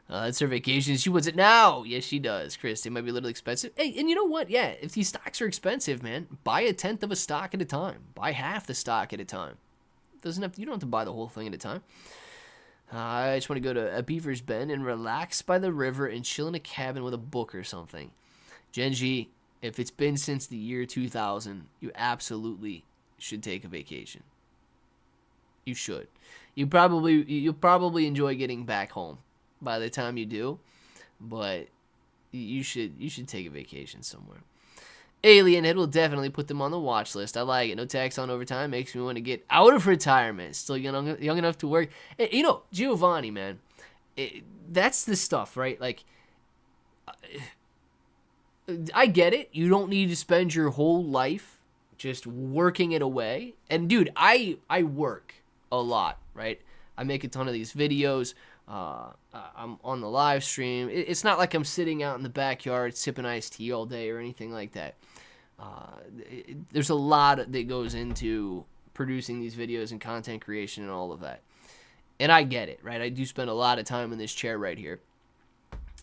That's her vacation. She wants it now. Yes, she does. Chris, they might be a little expensive. Hey, and you know what? Yeah, if these stocks are expensive, man, buy 1/10 of a stock at a time. Buy half the stock at a time. You don't have to buy the whole thing at a time. I just want to go to a Beaver's Bend and relax by the river and chill in a cabin with a book or something. Gen G, if it's been since the year 2000, you absolutely should take a vacation. You should. You'll probably enjoy getting back home by the time you do, but you should take a vacation somewhere. Alien Head will definitely put them on the watch list. I like it. No tax on overtime makes me want to get out of retirement. Still young enough to work. You know, Giovanni, man, that's the stuff, right? Like, I get it. You don't need to spend your whole life just working it away. And dude, I work a lot, right? I make a ton of these videos. I'm on the live stream. It's not like I'm sitting out in the backyard sipping iced tea all day or anything like that. There's a lot that goes into producing these videos and content creation and all of that. And I get it, right? I do spend a lot of time in this chair right here.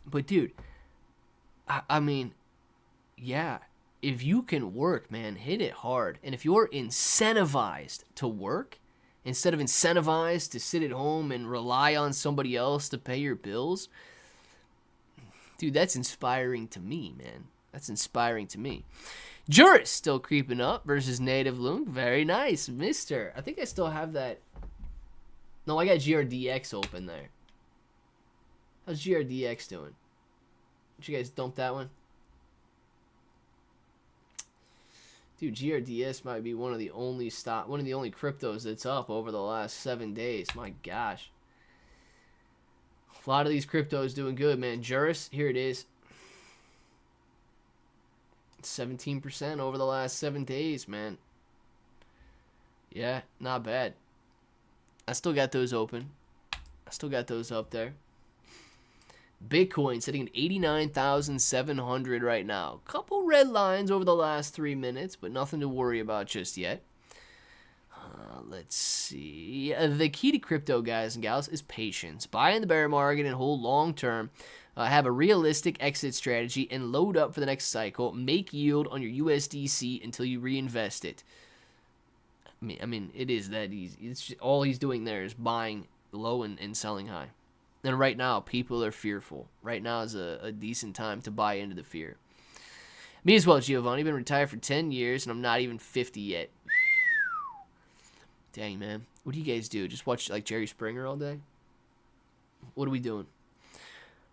But dude, I mean, yeah, if you can work, man, hit it hard. And if you're incentivized to work, instead of incentivized to sit at home and rely on somebody else to pay your bills, dude, that's inspiring to me, man. That's inspiring to me. Juris still creeping up versus Native Loom. Very nice, mister. I think I still have that. No, I got GRDX open there. How's GRDX doing? Did you guys dump that one? Dude, GRDS might be one of the only cryptos that's up over the last 7 days. My gosh. A lot of these cryptos doing good, man. Juris, here it is. 17% over the last 7 days, man. Yeah, not bad. I still got those open. I still got those up there. Bitcoin sitting at 89,700 right now. Couple red lines over the last 3 minutes, but nothing to worry about just yet. Let's see. The key to crypto, guys and gals, is patience. Buy in the bear market and hold long term. Have a realistic exit strategy and load up for the next cycle. Make yield on your USDC until you reinvest it. I mean, it is that easy. It's just, all he's doing there is buying low and selling high. And right now, people are fearful. Right now is a decent time to buy into the fear. Me as well, Giovanni. Been retired for 10 years, and I'm not even 50 yet. Dang, man. What do you guys do? Just watch, like, Jerry Springer all day? What are we doing?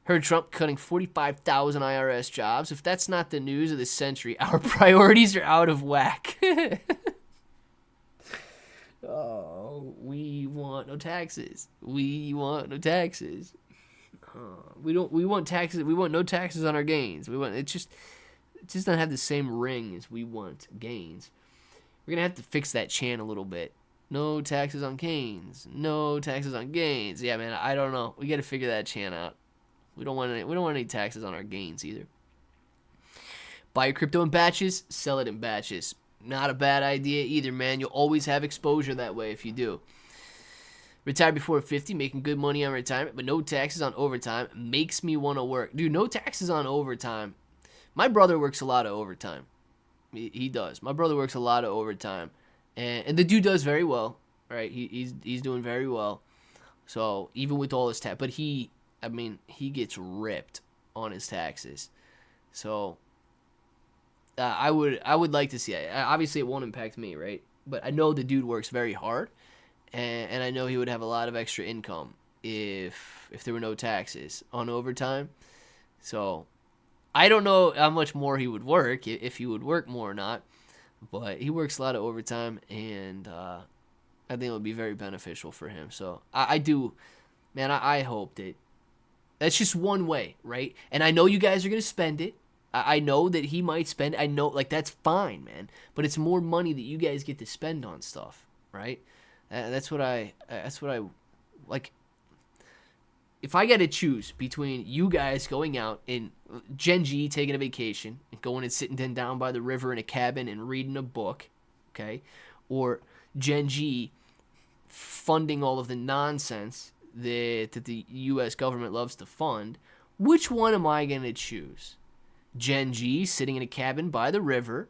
Heard Trump cutting 45,000 IRS jobs. If that's not the news of the century, our priorities are out of whack. Oh, we want no taxes. We want no taxes. We want taxes. We want no taxes on our gains. We want it just doesn't have the same ring as we want gains. We're gonna have to fix that chant a little bit. No taxes on gains. No taxes on gains. Yeah, man. I don't know. We got to figure that chant out. We don't want any taxes on our gains either. Buy your crypto in batches. Sell it in batches. Not a bad idea either, man. You'll always have exposure that way if you do. Retired before 50, making good money on retirement, but no taxes on overtime. Makes me want to work. Dude, no taxes on overtime. My brother works a lot of overtime. He does. My brother works a lot of overtime. And the dude does very well, right? He's doing very well. So, even with all his tax. But he gets ripped on his taxes. So, I would like to see it. Obviously, it won't impact me, right? But I know the dude works very hard, and I know he would have a lot of extra income if there were no taxes on overtime. So I don't know how much more he would work, if he would work more or not, but he works a lot of overtime, and I think it would be very beneficial for him. So I hope that that's just one way, right? And I know you guys are going to spend it. I know that he might spend. I know, like, that's fine, man. But it's more money that you guys get to spend on stuff, right? That's what I like. If I got to choose between you guys going out and Genji taking a vacation and going and sitting down by the river in a cabin and reading a book, okay, or Genji funding all of the nonsense that the U.S. government loves to fund, which one am I going to choose? Genji sitting in a cabin by the river,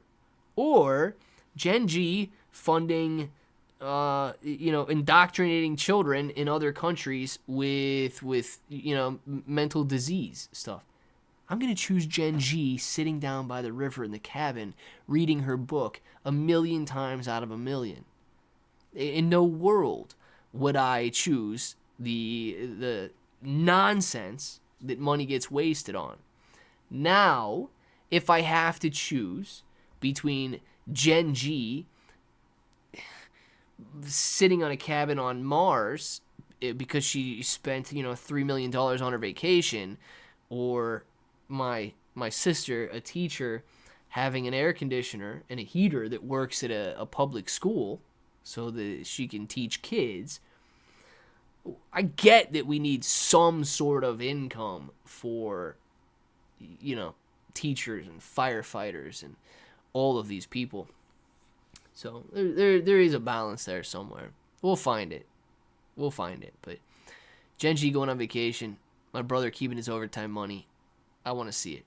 or Genji funding, indoctrinating children in other countries with mental disease stuff. I'm going to choose Genji sitting down by the river in the cabin, reading her book 1,000,000 times out of 1,000,000. In no world would I choose the nonsense that money gets wasted on. Now, if I have to choose between Genji sitting on a cabin on Mars because she spent, $3 million on her vacation, or my sister, a teacher, having an air conditioner and a heater that works at a public school so that she can teach kids, I get that we need some sort of income for teachers and firefighters and all of these people. So there is a balance there somewhere. We'll find it. But Genji going on vacation, my brother keeping his overtime money, I want to see it.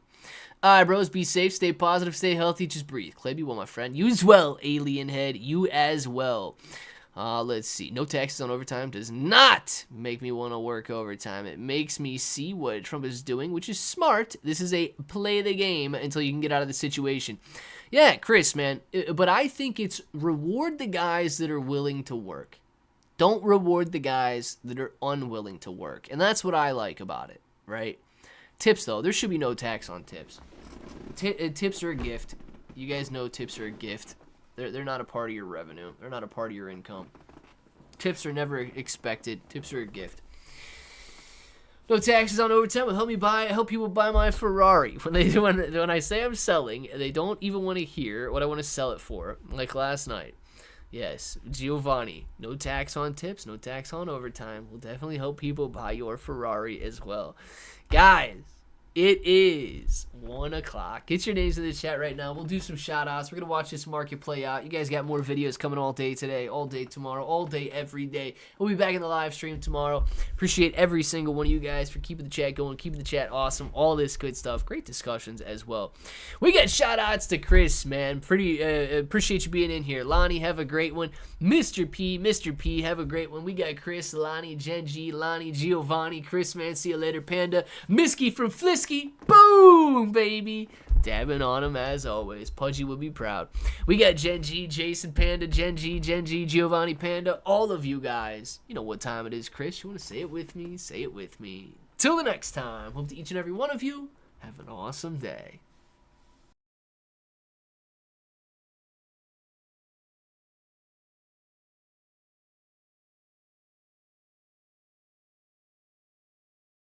All right, bros, be safe, stay positive, stay healthy, just breathe. Clay, be well, my friend. You as well, alien head. You as well. Let's see. No taxes on overtime does not make me want to work overtime. It makes me see what Trump is doing, which is smart. This is a play the game until you can get out of the situation. Yeah, Chris, man. But I think it's reward the guys that are willing to work. Don't reward the guys that are unwilling to work. And that's what I like about it, right? Tips, though. There should be no tax on tips. Tips are a gift. You guys know tips are a gift. They're not a part of your revenue. They're not a part of your income. Tips are never expected. Tips are a gift. No taxes on overtime will help people buy my Ferrari. When I say I'm selling, they don't even want to hear what I want to sell it for. Like last night. Yes, Giovanni. No tax on tips. No tax on overtime. Will definitely help people buy your Ferrari as well. Guys. It is 1 o'clock. Get your names in the chat right now. We'll do some shout-outs. We're going to watch this market play out. You guys got more videos coming all day today, all day tomorrow, all day every day. We'll be back in the live stream tomorrow. Appreciate every single one of you guys for keeping the chat going, keeping the chat awesome, all this good stuff. Great discussions as well. We got shout-outs to Chris, man. Pretty appreciate you being in here. Lonnie, have a great one. Mr. P, have a great one. We got Chris, Lonnie, Genji, Lonnie, Giovanni, Chris, man. See you later, Panda. Misky from Flisky. Boom, baby. Dabbing on him as always. Pudgy would be proud. We got Genji, Jason, Panda, Genji, Giovanni, Panda. All of you guys. You know what time it is, Chris. You want to say it with me? Say it with me. Till the next time. Hope to each and every one of you have an awesome day.